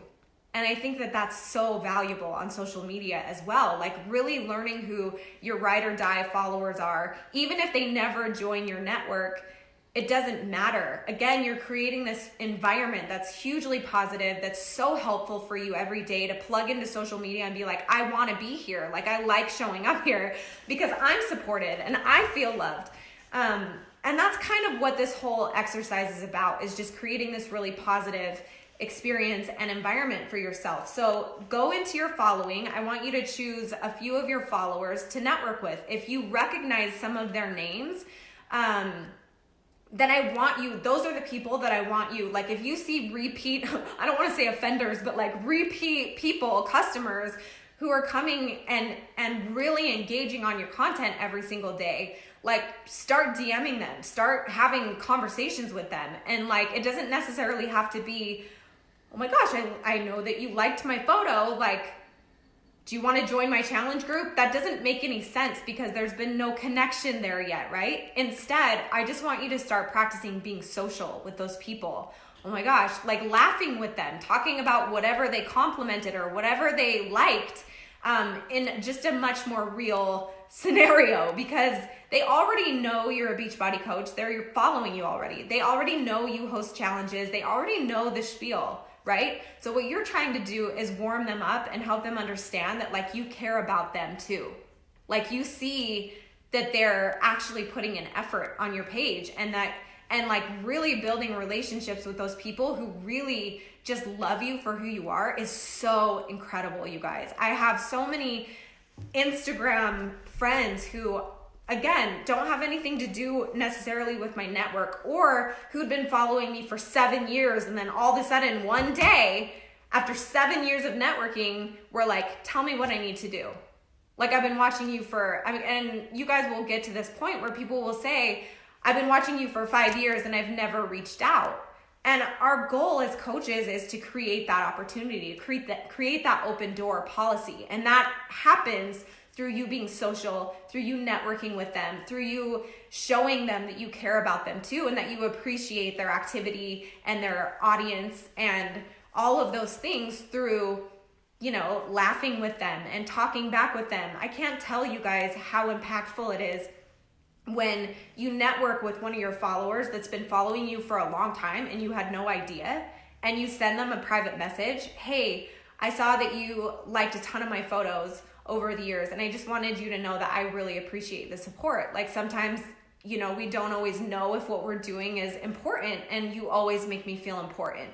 And I think that that's so valuable on social media as well. Like really learning who your ride or die followers are. Even if they never join your network, it doesn't matter. Again, you're creating this environment that's hugely positive, that's so helpful for you every day to plug into social media and be like, I want to be here. Like I like showing up here because I'm supported and I feel loved. And that's kind of what this whole exercise is about, is just creating this really positive experience and environment for yourself. So go into your following. I want you to choose a few of your followers to network with. If you recognize some of their names, then I want you, those are the people that I want you, like if you see repeat, I don't want to say offenders, but like repeat people, customers who are coming and really engaging on your content every single day, like start DMing them, start having conversations with them. And like, it doesn't necessarily have to be, oh my gosh, I know that you liked my photo. Like, do you want to join my challenge group? That doesn't make any sense because there's been no connection there yet, right? Instead, I just want you to start practicing being social with those people. Oh my gosh, like laughing with them, talking about whatever they complimented or whatever they liked in just a much more real scenario, because they already know you're a Beachbody coach. They're following you already. They already know you host challenges. They already know the spiel, right? So what you're trying to do is warm them up and help them understand that like you care about them too. Like you see that they're actually putting an effort on your page, and like really building relationships with those people who really just love you for who you are is so incredible, you guys. I have so many Instagram friends who, again, don't have anything to do necessarily with my network, or who'd been following me for 7 years, and then all of a sudden one day after 7 years of networking were like, tell me what I need to do. Like I've been watching you and you guys will get to this point where people will say, I've been watching you for 5 years and I've never reached out. And our goal as coaches is to create that opportunity, to create that open door policy. And that happens through you being social, through you networking with them, through you showing them that you care about them too, and that you appreciate their activity and their audience and all of those things through, you know, laughing with them and talking back with them. I can't tell you guys how impactful it is when you network with one of your followers that's been following you for a long time and you had no idea, and you send them a private message. Hey, I saw that you liked a ton of my photos over the years, and I just wanted you to know that I really appreciate the support. Like sometimes, you know, we don't always know if what we're doing is important, and you always make me feel important.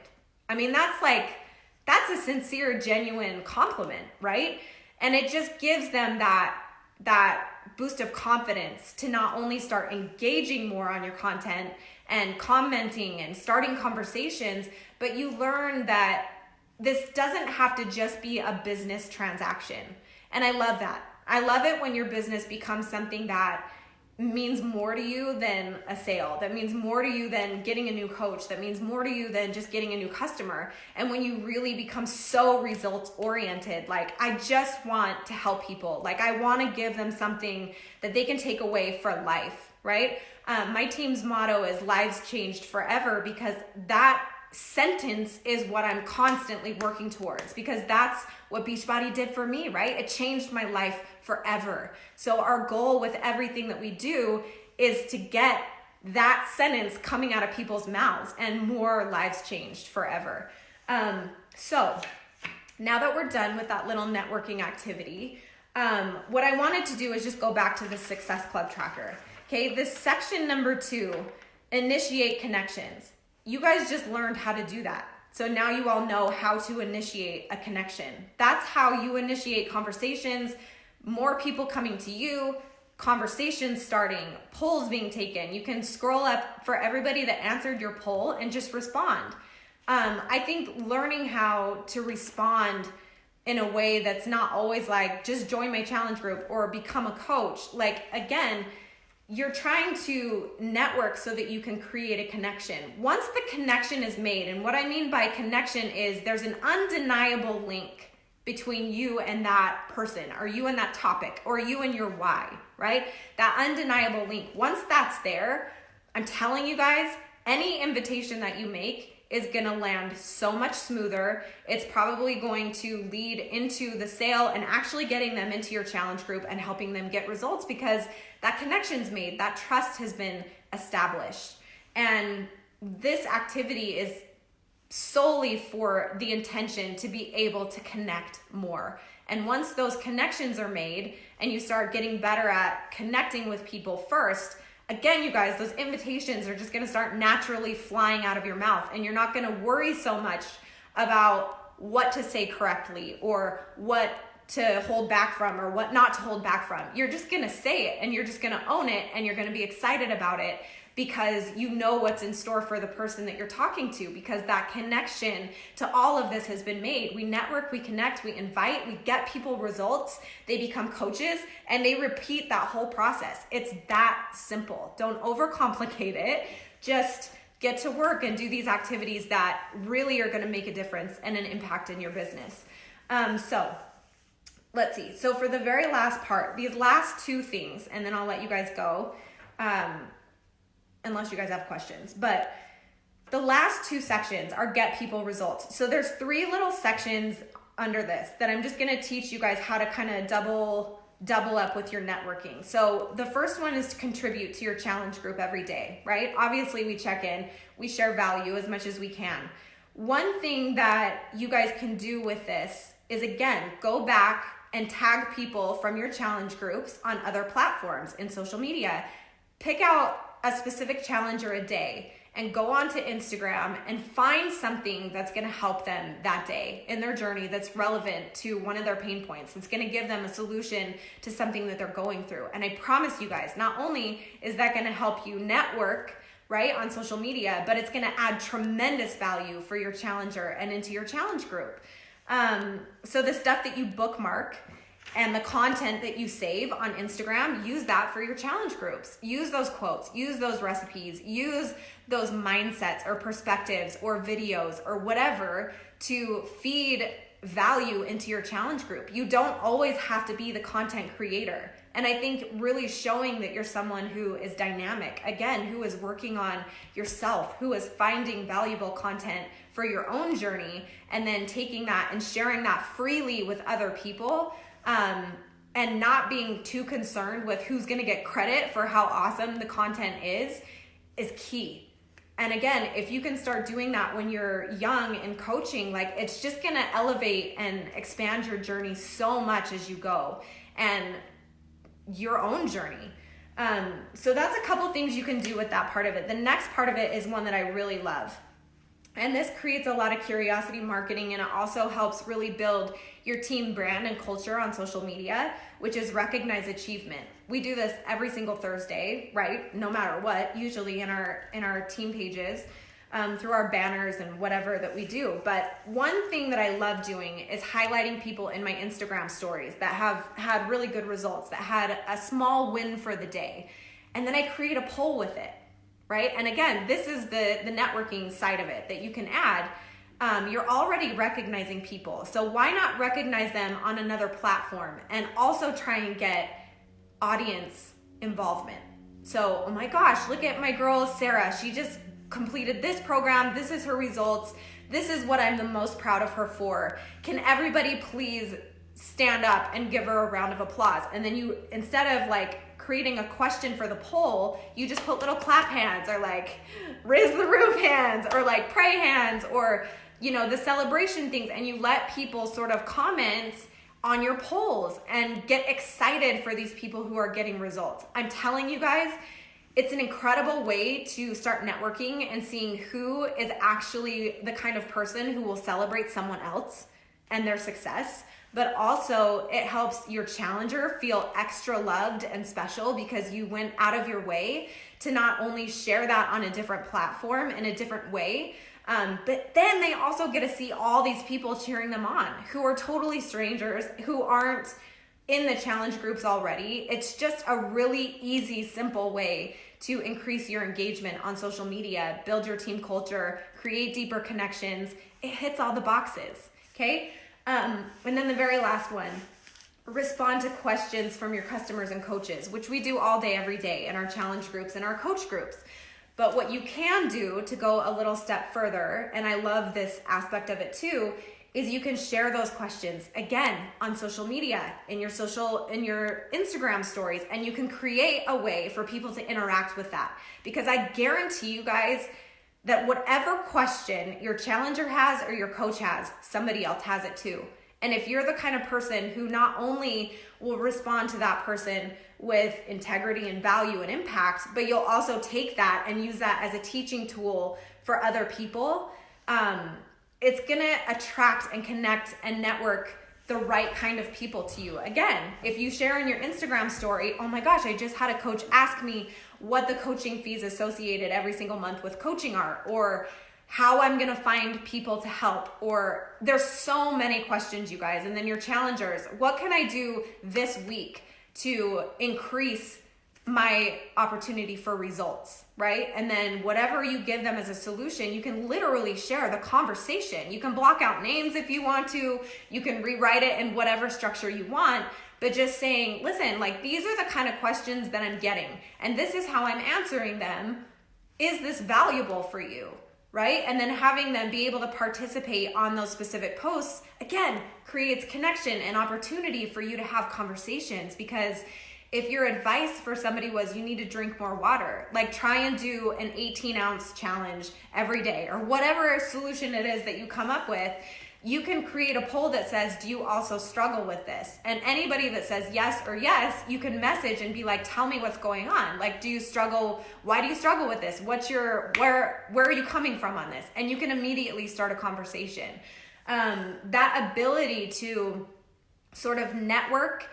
I mean, that's a sincere, genuine compliment, right? And it just gives them that boost of confidence to not only start engaging more on your content and commenting and starting conversations, but you learn that this doesn't have to just be a business transaction. And I love that. I love it when your business becomes something that means more to you than a sale, that means more to you than getting a new coach, that means more to you than just getting a new customer. And when you really become so results oriented, like I just want to help people, like I want to give them something that they can take away for life, right? My team's motto is lives changed forever, because that sentence is what I'm constantly working towards, because that's what Beachbody did for me, right? It changed my life forever. So our goal with everything that we do is to get that sentence coming out of people's mouths and more lives changed forever. So now that we're done with that little networking activity, what I wanted to do is just go back to the Success Club tracker. Okay, this section number 2, initiate connections. You guys just learned how to do that. So now you all know how to initiate a connection. That's how you initiate conversations, more people coming to you, conversations starting, polls being taken. You can scroll up for everybody that answered your poll and just respond. I think learning how to respond in a way that's not always like, just join my challenge group or become a coach. Like, again, you're trying to network so that you can create a connection. Once the connection is made, and what I mean by connection is there's an undeniable link between you and that person, or you and that topic, or you and your why, right? That undeniable link. Once that's there, I'm telling you guys, any invitation that you make is gonna land so much smoother. It's probably going to lead into the sale and actually getting them into your challenge group and helping them get results, because that connection's made, that trust has been established. And this activity is solely for the intention to be able to connect more. And once those connections are made and you start getting better at connecting with people first, again, you guys, those invitations are just gonna start naturally flying out of your mouth, and you're not gonna worry so much about what to say correctly or what to hold back from or what not to hold back from. You're just gonna say it, and you're just gonna own it, and you're gonna be excited about it because you know what's in store for the person that you're talking to, because that connection to all of this has been made. We network, we connect, we invite, we get people results, they become coaches, and they repeat that whole process. It's that simple. Don't overcomplicate it. Just get to work and do these activities that really are gonna make a difference and an impact in your business. So let's see. So for the very last part, these last 2 things, and then I'll let you guys go, unless you guys have questions. But the last 2 sections are get people results. So there's 3 little sections under this that I'm just gonna teach you guys how to kind of double up with your networking. So the first one is to contribute to your challenge group every day, right? Obviously we check in, we share value as much as we can. One thing that you guys can do with this is, again, go back and tag people from your challenge groups on other platforms in social media. Pick out a specific challenge or a day and go onto Instagram and find something that's gonna help them that day in their journey that's relevant to one of their pain points. It's gonna give them a solution to something that they're going through. And I promise you guys, not only is that gonna help you network, right, on social media, but it's gonna add tremendous value for your challenger and into your challenge group. So the stuff that you bookmark and the content that you save on Instagram, use that for your challenge groups. Use those quotes, use those recipes, use those mindsets or perspectives or videos or whatever to feed value into your challenge group. You don't always have to be the content creator. And I think really showing that you're someone who is dynamic, again, who is working on yourself, who is finding valuable content for your own journey, and then taking that and sharing that freely with other people, and not being too concerned with who's gonna get credit for how awesome the content is key. And again, if you can start doing that when you're young in coaching, like it's just gonna elevate and expand your journey so much as you go, and your own journey. So that's a couple things you can do with that part of it. The next part of it is one that I really love. And this creates a lot of curiosity marketing, and it also helps really build your team brand and culture on social media, which is recognize achievement. We do this every single Thursday, right? No matter what, usually in our team pages, through our banners and whatever that we do. But one thing that I love doing is highlighting people in my Instagram stories that have had really good results, that had a small win for the day. And then I create a poll with it, right? And again, this is the networking side of it that you can add. You're already recognizing people. So why not recognize them on another platform and also try and get audience involvement? So, oh my gosh, look at my girl, Sarah. She just completed this program. This is her results. This is what I'm the most proud of her for. Can everybody please stand up and give her a round of applause? And then you, instead of like creating a question for the poll, you just put little clap hands, or like raise the roof hands, or like pray hands, or the celebration things, and you let people sort of comment on your polls and get excited for these people who are getting results. I'm telling you guys, it's an incredible way to start networking and seeing who is actually the kind of person who will celebrate someone else and their success. But also it helps your challenger feel extra loved and special because you went out of your way to not only share that on a different platform in a different way, but then they also get to see all these people cheering them on who are totally strangers, who aren't in the challenge groups already. It's just a really easy, simple way to increase your engagement on social media, build your team culture, create deeper connections. It hits all the boxes, okay? And then the very last one, respond to questions from your customers and coaches, which we do all day, every day in our challenge groups and our coach groups. But what you can do to go a little step further, and I love this aspect of it too, is you can share those questions again on social media, in your Instagram stories, and you can create a way for people to interact with that. Because I guarantee you guys that whatever question your challenger has or your coach has, somebody else has it too. And if you're the kind of person who not only will respond to that person with integrity and value and impact, but you'll also take that and use that as a teaching tool for other people, it's gonna attract and connect and network the right kind of people to you. Again, if you share in your Instagram story, oh my gosh, I just had a coach ask me what the coaching fees associated every single month with coaching are, or how I'm gonna find people to help, or there's so many questions, you guys. And then your challengers, what can I do this week to increase my opportunity for results, right? And then whatever you give them as a solution, you can literally share the conversation. You can block out names if you want to, you can rewrite it in whatever structure you want, but just saying, listen, like these are the kind of questions that I'm getting, and this is how I'm answering them. Is this valuable for you? Right? And then having them be able to participate on those specific posts, again, creates connection and opportunity for you to have conversations. Because if your advice for somebody was you need to drink more water, like try and do an 18-ounce challenge every day, or whatever solution it is that you come up with, you can create a poll that says, do you also struggle with this? And anybody that says yes or yes, you can message and be like, tell me what's going on. Like, do you struggle? Why do you struggle with this? Where are you coming from on this? And you can immediately start a conversation. That ability to sort of network,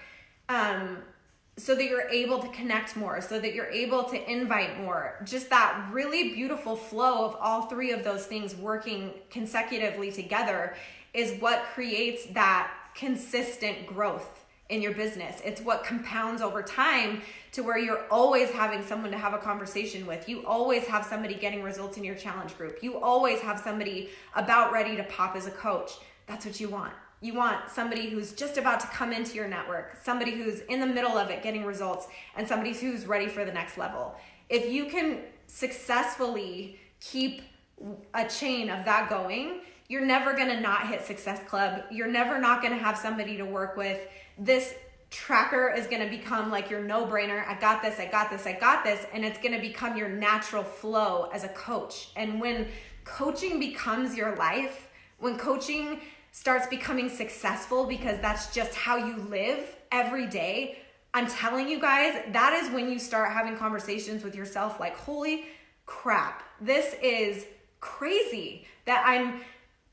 so that you're able to connect more, so that you're able to invite more. Just that really beautiful flow of all three of those things working consecutively together is what creates that consistent growth in your business. It's what compounds over time to where you're always having someone to have a conversation with. You always have somebody getting results in your challenge group. You always have somebody about ready to pop as a coach. That's what you want. You want somebody who's just about to come into your network, somebody who's in the middle of it getting results, and somebody who's ready for the next level. If you can successfully keep a chain of that going, you're never gonna not hit Success Club. You're never not gonna have somebody to work with. This tracker is gonna become like your no-brainer. I got this, I got this, I got this. And it's gonna become your natural flow as a coach. And when coaching becomes your life, when coaching starts becoming successful because that's just how you live every day, I'm telling you guys, that is when you start having conversations with yourself like, holy crap, this is crazy that I'm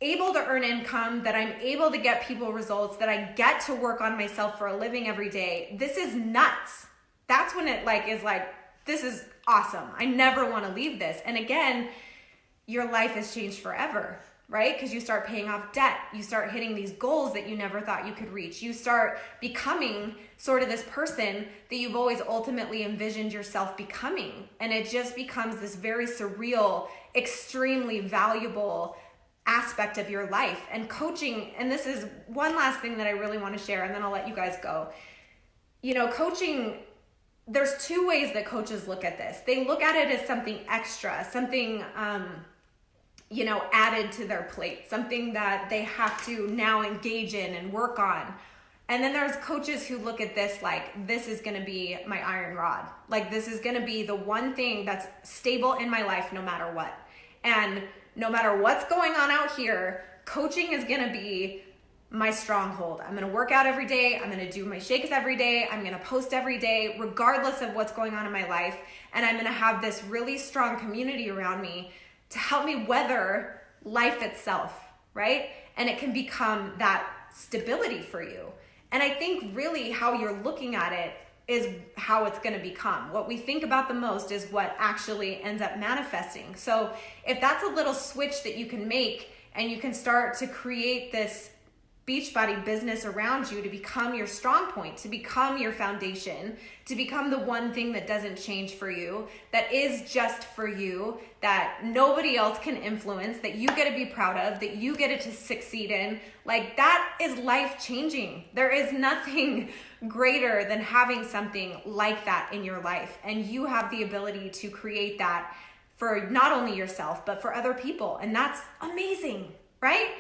able to earn income, that I'm able to get people results, that I get to work on myself for a living every day. This is nuts. That's when it is like, this is awesome. I never want to leave this. And again, your life has changed forever, right? Because you start paying off debt. You start hitting these goals that you never thought you could reach. You start becoming sort of this person that you've always ultimately envisioned yourself becoming. And it just becomes this very surreal, extremely valuable aspect of your life. And coaching, and this is one last thing that I really want to share, and then I'll let you guys go. Coaching, there's two ways that coaches look at this. They look at it as something extra, something added to their plate, something that they have to now engage in and work on. And then there's coaches who look at this like, this is going to be my iron rod. Like, this is going to be the one thing that's stable in my life no matter what. And no matter what's going on out here, coaching is going to be my stronghold. I'm going to work out every day. I'm going to do my shakes every day. I'm going to post every day, regardless of what's going on in my life. And I'm going to have this really strong community around me to help me weather life itself, right? And it can become that stability for you. And I think really how you're looking at it is how it's going to become. What we think about the most is what actually ends up manifesting. So if that's a little switch that you can make, and you can start to create this Beachbody business around you to become your strong point, to become your foundation, to become the one thing that doesn't change for you, that is just for you, that nobody else can influence, that you get to be proud of, that you get to succeed in, like, that is life changing. There is nothing greater than having something like that in your life. And you have the ability to create that for not only yourself, but for other people. And that's amazing, right?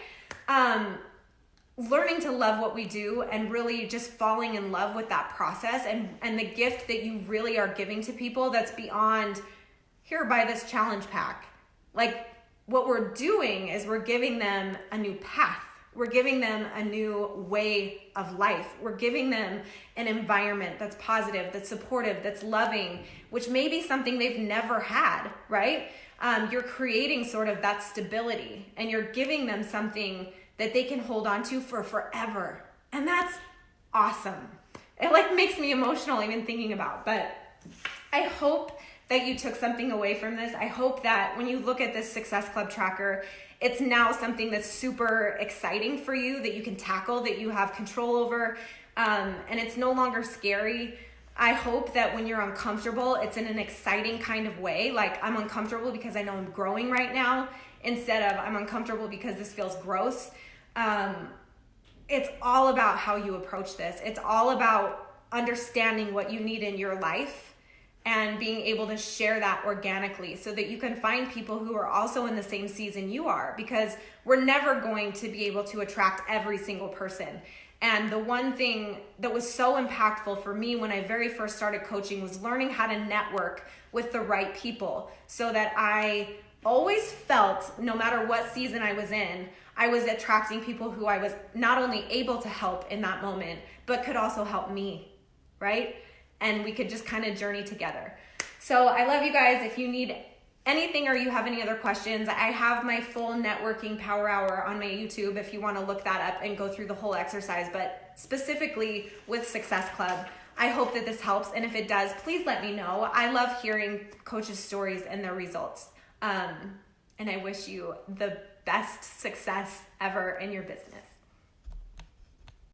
Learning to love what we do and really just falling in love with that process and the gift that you really are giving to people that's beyond, here, buy this challenge pack. Like, what we're doing is we're giving them a new path. We're giving them a new way of life. We're giving them an environment that's positive, that's supportive, that's loving, which may be something they've never had, right? You're creating sort of that stability, and you're giving them something that they can hold on to for forever. And that's awesome. It makes me emotional even thinking about, but I hope that you took something away from this. I hope that when you look at this Success Club tracker, it's now something that's super exciting for you, that you can tackle, that you have control over, and it's no longer scary. I hope that when you're uncomfortable, it's in an exciting kind of way. Like, I'm uncomfortable because I know I'm growing right now, instead of I'm uncomfortable because this feels gross. It's all about how you approach this. It's all about understanding what you need in your life and being able to share that organically so that you can find people who are also in the same season you are, because we're never going to be able to attract every single person. And the one thing that was so impactful for me when I very first started coaching was learning how to network with the right people, so that I always felt, no matter what season I was in, I was attracting people who I was not only able to help in that moment, but could also help me, right? And we could just kind of journey together. So I love you guys. If you need anything or you have any other questions, I have my full networking power hour on my YouTube if you want to look that up and go through the whole exercise. But specifically with Success Club, I hope that this helps. And if it does, please let me know. I love hearing coaches' stories and their results. And I wish you the best success ever in your business.